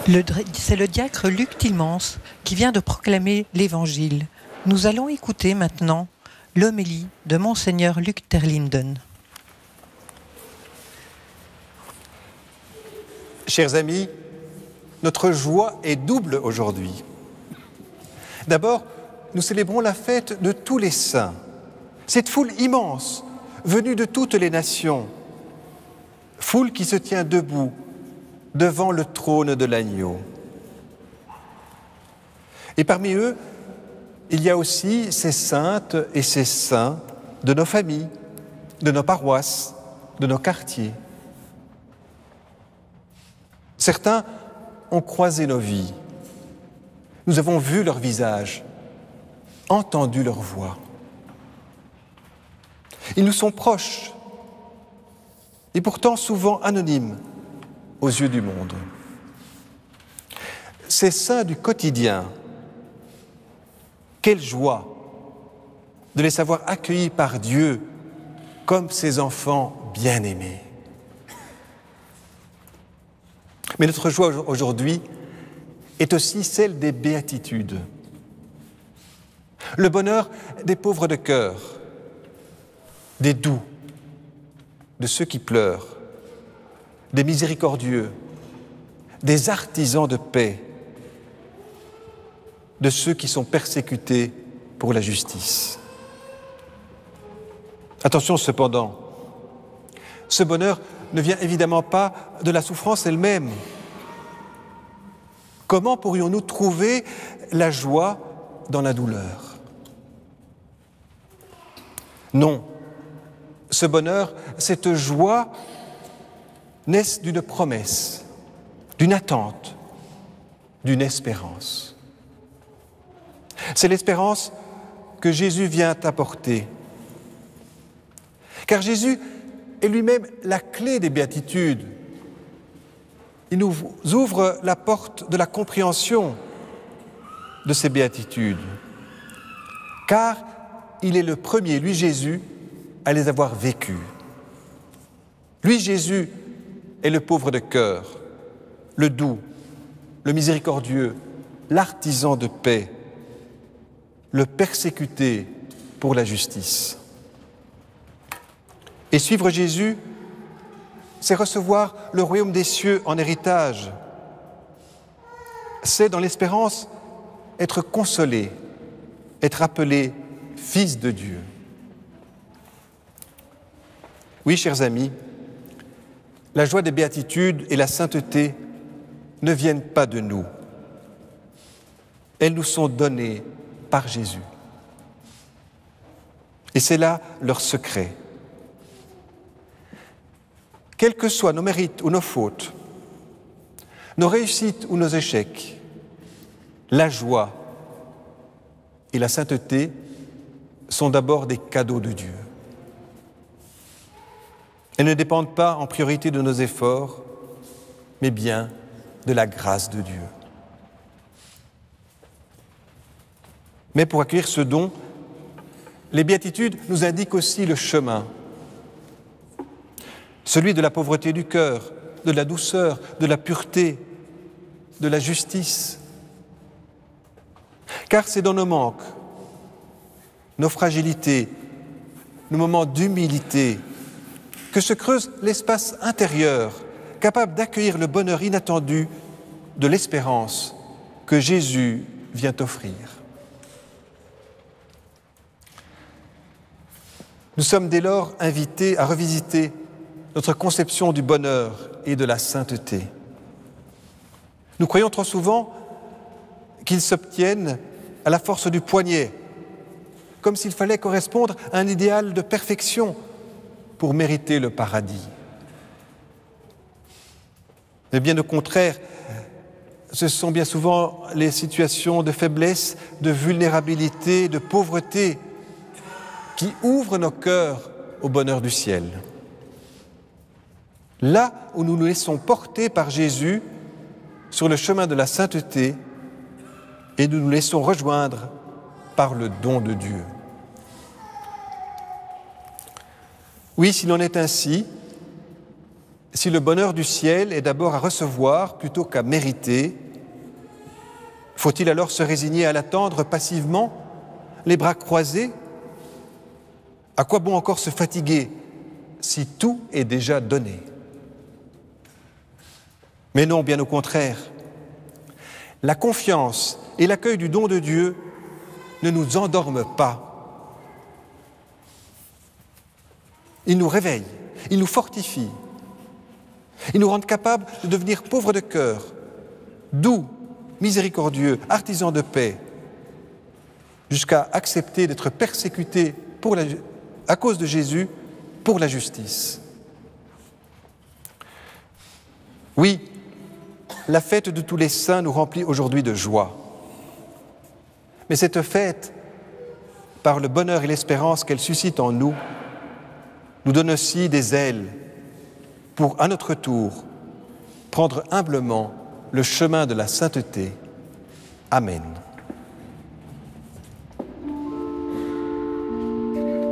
C'est le diacre Luc Tilmans qui vient de proclamer l'Évangile. Nous allons écouter maintenant l'homélie de Monseigneur Luc Terlinden. Chers amis, notre joie est double aujourd'hui. D'abord, nous célébrons la fête de tous les saints. Cette foule immense, venue de toutes les nations, foule qui se tient debout devant le trône de l'agneau. Et parmi eux, il y a aussi ces saintes et ces saints de nos familles, de nos paroisses, de nos quartiers. Certains ont croisé nos vies. Nous avons vu leur visage, entendu leur voix. Ils nous sont proches et pourtant souvent anonymes aux yeux du monde. Ces saints du quotidien, quelle joie de les savoir accueillis par Dieu comme ses enfants bien-aimés. Mais notre joie aujourd'hui est aussi celle des béatitudes. Le bonheur des pauvres de cœur, des doux, de ceux qui pleurent, des miséricordieux, des artisans de paix, de ceux qui sont persécutés pour la justice. Attention cependant, ce bonheur ne vient évidemment pas de la souffrance elle-même. Comment pourrions-nous trouver la joie dans la douleur ? Non, ce bonheur, cette joie naissent d'une promesse, d'une attente, d'une espérance. C'est l'espérance que Jésus vient apporter. Car Jésus est lui-même la clé des béatitudes. Il nous ouvre la porte de la compréhension de ces béatitudes. Car il est le premier, lui Jésus, à les avoir vécues. Lui Jésus est le pauvre de cœur, le doux, le miséricordieux, l'artisan de paix, le persécuté pour la justice. Et suivre Jésus, c'est recevoir le royaume des cieux en héritage. C'est, dans l'espérance, être consolé, être appelé fils de Dieu. Oui, chers amis, la joie des béatitudes et la sainteté ne viennent pas de nous. Elles nous sont données par Jésus. Et c'est là leur secret. Quels que soient nos mérites ou nos fautes, nos réussites ou nos échecs, la joie et la sainteté sont d'abord des cadeaux de Dieu. Elles ne dépendent pas en priorité de nos efforts, mais bien de la grâce de Dieu. Mais pour accueillir ce don, les béatitudes nous indiquent aussi le chemin, celui de la pauvreté du cœur, de la douceur, de la pureté, de la justice. Car c'est dans nos manques, nos fragilités, nos moments d'humilité, que se creuse l'espace intérieur, capable d'accueillir le bonheur inattendu de l'espérance que Jésus vient offrir. Nous sommes dès lors invités à revisiter notre conception du bonheur et de la sainteté. Nous croyons trop souvent qu'ils s'obtiennent à la force du poignet, comme s'il fallait correspondre à un idéal de perfection pour mériter le paradis. Mais bien au contraire, ce sont bien souvent les situations de faiblesse, de vulnérabilité, de pauvreté qui ouvrent nos cœurs au bonheur du ciel. Là où nous nous laissons porter par Jésus sur le chemin de la sainteté et nous nous laissons rejoindre par le don de Dieu. Oui, s'il en est ainsi, Si le bonheur du ciel est d'abord à recevoir plutôt qu'à mériter, faut-il alors se résigner à l'attendre passivement, les bras croisés? À quoi bon encore se fatiguer si tout est déjà donné? Mais non, bien au contraire. La confiance et l'accueil du don de Dieu ne nous endorment pas. Ils nous réveillent, ils nous fortifient, ils nous rendent capables de devenir pauvres de cœur, doux, miséricordieux, artisans de paix, jusqu'à accepter d'être persécutés à cause de Jésus pour la justice. Oui, la fête de tous les saints nous remplit aujourd'hui de joie. Mais cette fête, par le bonheur et l'espérance qu'elle suscite en nous, nous donne aussi des ailes pour, à notre tour, prendre humblement le chemin de la sainteté. Amen.